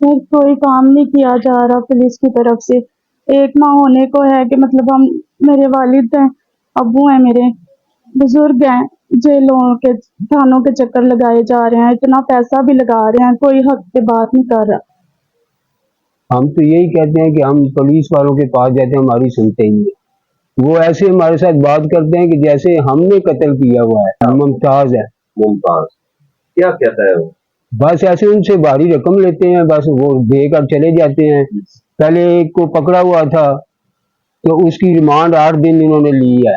Sir कोई काम नहीं किया जा रहा पुलिस की तरफ से। 1 माह होने को है कि मतलब हम मेरे वालिद हैं, अब्बू हैं, मेरे बुजुर्ग हैं, जेलों के थानों के चक्कर लगाए जा रहे हैं, इतना पैसा भी लगा रहे हैं, कोई हक पे बात नहीं कर रहा। हम तो यही कहते हैं कि हम पुलिस वालों के पास जाते हैं, हमारी सुनते ही है। वो ऐसे हमारे साथ बात करते हैं कि जैसे हमने कत्ल किया हुआ है। मुमताज है। मुमताज क्या कहता है वो? बस ऐसे उनसे भारी रकम लेते हैं, बस वो देकर चले जाते हैं। पहले एक को पकड़ा हुआ था तो उसकी रिमांड 8 दिन इन्होंने ली है,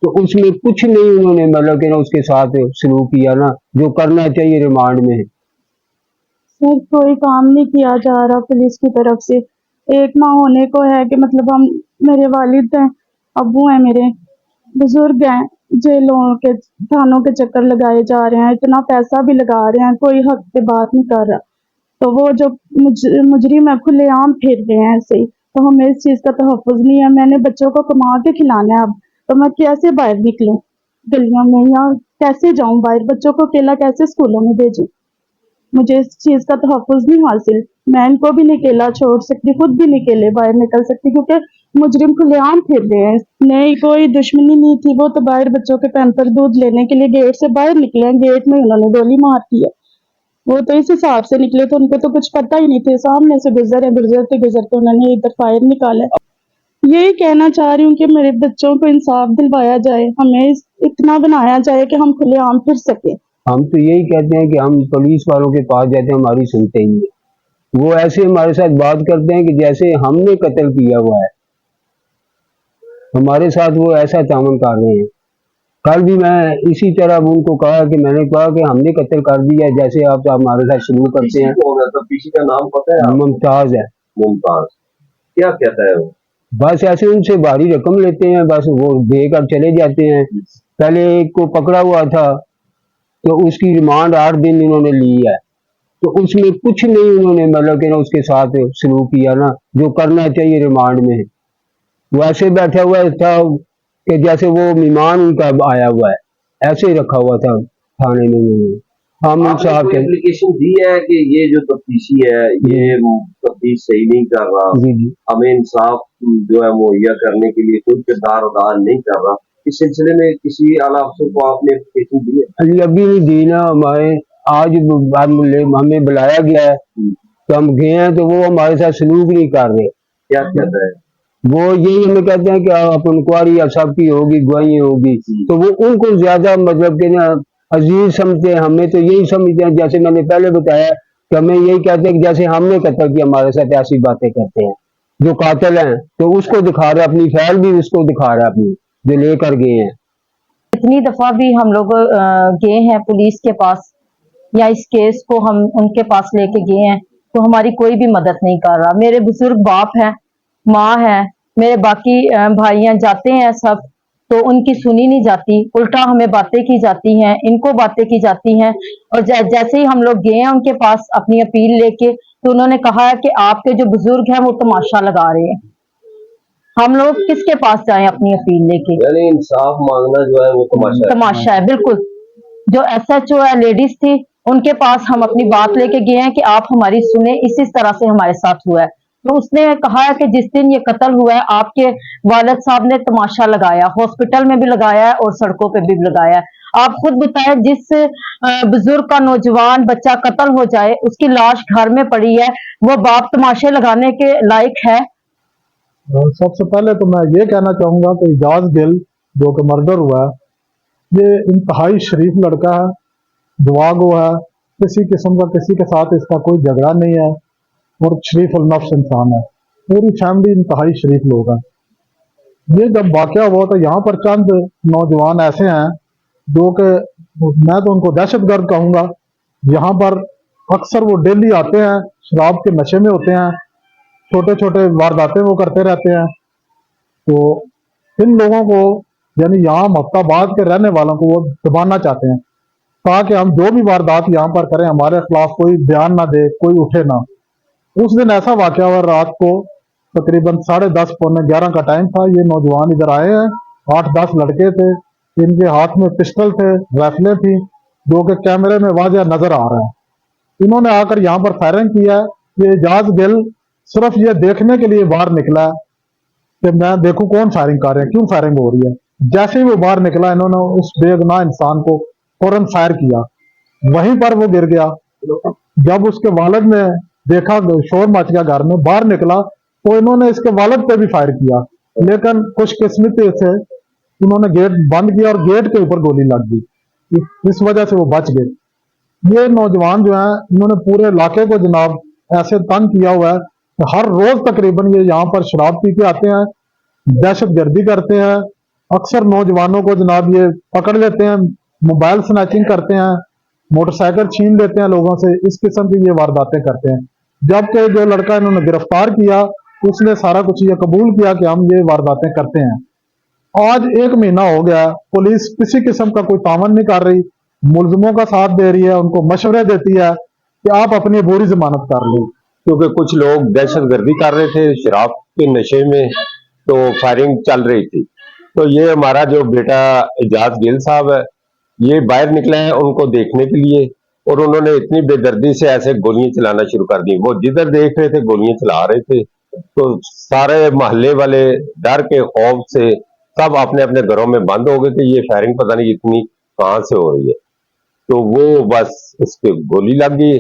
तो उसमें कुछ नहीं उन्होंने मतलब कि ना उसके साथ सलूक किया ना जो करना चाहिए रिमांड में। सर कोई काम नहीं किया जा रहा पुलिस की तरफ से। 1 माह होने को है कि मतलब हम मेरे वालिद हैं, अब्बू हैं, मेरे बुजुर्ग हैं, जेलों के थानों के चक्कर लगाए जा रहे हैं, इतना पैसा भी लगा रहे हैं, कोई हक पे बात नहीं कर रहा। तो वो जो मुजरिम है खुलेआम फिर रहे हैं ऐसे ही, तो हमें इस चीज़ का तहफ़्फ़ुज़ नहीं है। मैंने बच्चों को कमा के खिलाना है अब, तो मैं कैसे बाहर निकलूं गलियों में, या कैसे जाऊं बाहर, बच्चों को अकेला कैसे स्कूलों में भेजूं? मुझे इस चीज़ का तहफ़्फ़ुज़ नहीं हासिल। मैं इनको भी नहीं अकेला छोड़ सकती, खुद भी नहीं अकेले बाहर निकल सकती, क्योंकि मुजरिम खुलेआम फिर रहे हैं। नहीं कोई दुश्मनी नहीं थी, वो तो बाहर बच्चों के पैम्पर दूध लेने के लिए गेट से बाहर निकले हैं, गेट में उन्होंने गोली मार दी है। वो तो इस हिसाब से निकले, तो उनको तो कुछ पता ही नहीं थे, सामने से गुजरते उन्होंने इधर फायर निकाला। यही कहना चाह रही हूँ कि मेरे बच्चों को इंसाफ दिलवाया जाए, हमें इतना बनाया जाए कि हम खुलेआम फिर सके। हम तो यही कहते हैं कि हम पुलिस वालों के पास जाते हैं, हमारी सुनते ही है। वो ऐसे हमारे साथ बात करते हैं कि जैसे हमने कत्ल किया हुआ है, हमारे साथ वो ऐसा तामन कर रहे हैं। कल भी मैं इसी तरह उनको कहा कि मैंने कहा कि हमने कत्ल कर दिया जैसे आप हमारे साथ सलूक करते हैं। तो पीसी का नाम पता है? मुमताज है। मुमताज क्या कहता है वो? बस ऐसे उनसे भारी रकम लेते हैं, बस वो देकर चले जाते हैं। पहले एक को पकड़ा हुआ था तो उसकी रिमांड 8 दिन इन्होंने ली है, तो उसमें कुछ नहीं उन्होंने मतलब कि ना उसके साथ सलूक किया ना जो करना चाहिए रिमांड में। वो ऐसे बैठा हुआ था कि जैसे वो मेहमान उनका आया हुआ है, ऐसे ही रखा हुआ था थाने में। हम साहब के एप्लीकेशन दी है कि ये जो तफ्तीशी है ये तफ्तीश सही नहीं कर रहा, हमें इंसाफ जो है मुहैया करने के लिए कोई किरदार अदा नहीं कर रहा, इस सिलसिले में किसी आला अफसर को आपने एप्लीकेशन दी है? अभी नहीं दी ना। हमारे आज हमें बुलाया गया है तो हम गए हैं, तो वो हमारे साथ सलूक नहीं कर रहे। क्या कहता है वो यही हमें कहते हैं कि आप इंक्वायरी या सबकी होगी, गवाही होगी, तो वो उनको ज्यादा मतलब कि ना अजीज समझते हैं। हमें तो यही समझते हैं, जैसे मैंने पहले बताया कि हमें यही कहते हैं कि जैसे हमने कत्ल किया, हमारे साथ ऐसी बातें करते हैं। जो कातिल हैं तो उसको दिखा रहा है, अपनी फाइल भी उसको दिखा रहा है अपनी जो लेकर गए हैं। इतनी दफा भी हम लोग गए हैं पुलिस के पास, या इस केस को हम उनके पास लेके गए हैं, तो हमारी कोई भी मदद नहीं कर रहा। मेरे बुजुर्ग बाप है, माँ है, मेरे बाकी भाइयां जाते हैं सब, तो उनकी सुनी नहीं जाती, उल्टा हमें बातें की जाती हैं, इनको बातें की जाती हैं। और जैसे ही हम लोग गए हैं उनके पास अपनी अपील लेके, तो उन्होंने कहा है कि आपके जो बुजुर्ग हैं वो तमाशा लगा रहे हैं। हम लोग किसके पास जाएं अपनी अपील लेके? यानी इंसाफ मांगना जो है वो तमाशा है बिल्कुल। जो SHO है, लेडीज थी, उनके पास हम अपनी बात लेके गए हैं कि आप हमारी सुने, इस तरह से हमारे साथ हुआ है। तो उसने कहा है कि जिस दिन ये कत्ल हुआ है आपके वालिद साहब ने तमाशा लगाया, हॉस्पिटल में भी लगाया है और सड़कों पे भी लगाया है। आप खुद बताएं, जिस बुजुर्ग का नौजवान बच्चा कत्ल हो जाए, उसकी लाश घर में पड़ी है, वो बाप तमाशे लगाने के लायक है? सबसे पहले तो मैं ये कहना चाहूंगा कि एजाज गिल जो कि मर्डर हुआ है, ये इंतहाई शरीफ लड़का है, दुआ गो है, किसी किस्म का किसी के साथ इसका कोई झगड़ा नहीं है और शरीफ नफ्स इंसान है। पूरी फैमिली इंतहाई शरीफ लोग हैं। ये जब वाकया हुआ तो यहाँ पर चंद नौजवान ऐसे हैं जो कि मैं तो उनको दहशतगर्द कहूँगा। यहाँ पर अक्सर वो डेली आते हैं, शराब के नशे में होते हैं, छोटे छोटे वारदातें वो करते रहते हैं। तो इन लोगों को यानी यहाँ मफ्ताबाद के रहने वालों को वो दबाना चाहते हैं, ताकि हम जो भी वारदात यहाँ पर करें हमारे खिलाफ कोई बयान ना दे, कोई उठे ना। उस दिन ऐसा वाकया हुआ, रात को तकरीबन 10:30 पौने 11 का टाइम था। ये नौजवान इधर आए हैं, 8-10 लड़के थे, इनके हाथ में पिस्टल थे, राइफलें थी, जो कि कैमरे में वाज़ह नजर आ रहा है। इन्होंने आकर यहाँ पर फायरिंग किया है। कि एजाज गिल सिर्फ ये देखने के लिए बाहर निकला कि मैं देखूं कौन फायरिंग कर रहे हैं, क्यों फायरिंग हो रही है। जैसे ही वो बाहर निकला, इन्होंने उस बेगुनाह इंसान को फौरन फायर किया, वहीं पर वो गिर गया। जब उसके वालिद ने देखा, शोर मच गया घर में, बाहर निकला तो इन्होंने इसके वालिद पे भी फायर किया, लेकिन खुशकिस्मती से उन्होंने गेट बंद किया और गेट के ऊपर गोली लग गई, इस वजह से वो बच गए। ये नौजवान जो है, इन्होंने पूरे इलाके को जनाब ऐसे तंग किया हुआ है कि हर रोज तकरीबन ये यहाँ पर शराब पी के आते हैं, दहशतगर्दी करते हैं। अक्सर नौजवानों को जनाब ये पकड़ लेते हैं, मोबाइल स्नैचिंग करते हैं, मोटरसाइकिल छीन लेते हैं लोगों से, इस किस्म की ये वारदातें करते हैं। जबकि जो लड़का इन्होंने गिरफ्तार किया, उसने सारा कुछ ये कबूल किया कि हम ये वारदातें करते हैं। आज 1 महीना हो गया, पुलिस किसी किस्म का कोई तावन नहीं कर रही, मुलजमों का साथ दे रही है, उनको मशवरे देती है कि आप अपनी पूरी जमानत कर लो। क्योंकि कुछ लोग दहशतगर्दी कर रहे थे शराब के नशे में, तो फायरिंग चल रही थी। तो ये हमारा जो बेटा एजाज गिल साहब है, ये बाहर निकले हैं उनको देखने के लिए, और उन्होंने इतनी बेदर्दी से ऐसे गोलियां चलाना शुरू कर दी। वो जिधर देख रहे थे गोलियां चला रहे थे, तो सारे मोहल्ले वाले डर के खौफ से सब अपने अपने घरों में बंद हो गए कि ये फायरिंग पता नहीं इतनी कहाँ से हो रही है। तो वो बस उसके गोली लग गई,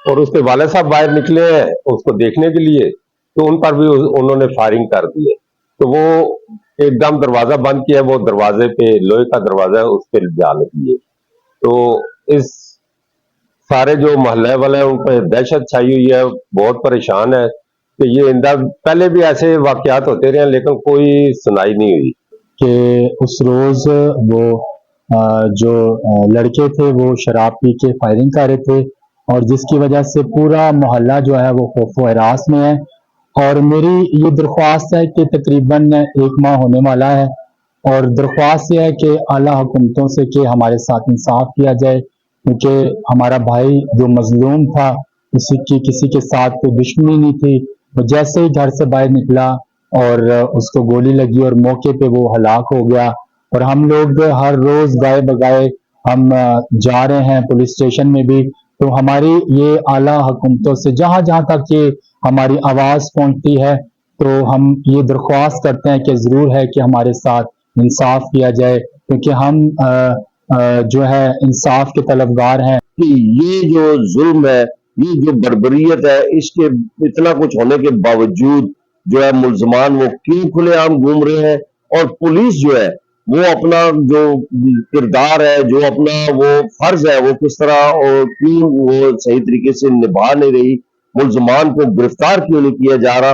और उसके वाले साहब बाहर निकले हैं उसको देखने के लिए, तो उन पर भी उन्होंने फायरिंग कर दी है। तो वो एकदम दरवाजा बंद किया, वो दरवाजे पे लोहे का दरवाजा है, उस पर जा लगी है। तो इस सारे जो मोहल्ले वाले हैं उन पर दहशत छाई हुई है, बहुत परेशान है कि ये इंदा पहले भी ऐसे वाकयात होते रहे, लेकिन कोई सुनाई नहीं हुई। कि उस रोज वो जो लड़के थे वो शराब पी के फायरिंग कर रहे थे, और जिसकी वजह से पूरा मोहल्ला जो है वो खौफ व हरास में है। और मेरी ये दरख्वास्त है कि तकरीबन 1 माह होने वाला है, और दरख्वास्त ये है कि आला हुकूमतों से कि हमारे साथ इंसाफ किया जाए, क्योंकि हमारा भाई जो मजलूम था, उसकी किसी के साथ कोई दुश्मनी नहीं थी। वो जैसे ही घर से बाहर निकला और उसको गोली लगी और मौके पे वो हलाक हो गया। और हम लोग हर रोज गाए बगाए हम जा रहे हैं पुलिस स्टेशन में भी, तो हमारी ये आला हुकूमतों से जहां जहां तक ये हमारी आवाज पहुंचती है, तो हम ये दरख्वास्त करते हैं कि जरूर है कि हमारे साथ इंसाफ किया जाए, क्योंकि हम जो है इंसाफ के तलबगार हैं। कि ये जो जुल्म है, ये जो बर्बरियत है, इसके इतना कुछ होने के बावजूद जो है मुल्जमान वो क्यों खुलेआम घूम रहे हैं, और पुलिस जो है वो अपना जो किरदार है, जो अपना वो फर्ज है, वो किस तरह और क्यों वो सही तरीके से निभा नहीं रही, मुल्जमान को गिरफ्तार क्यों नहीं किया जा रहा,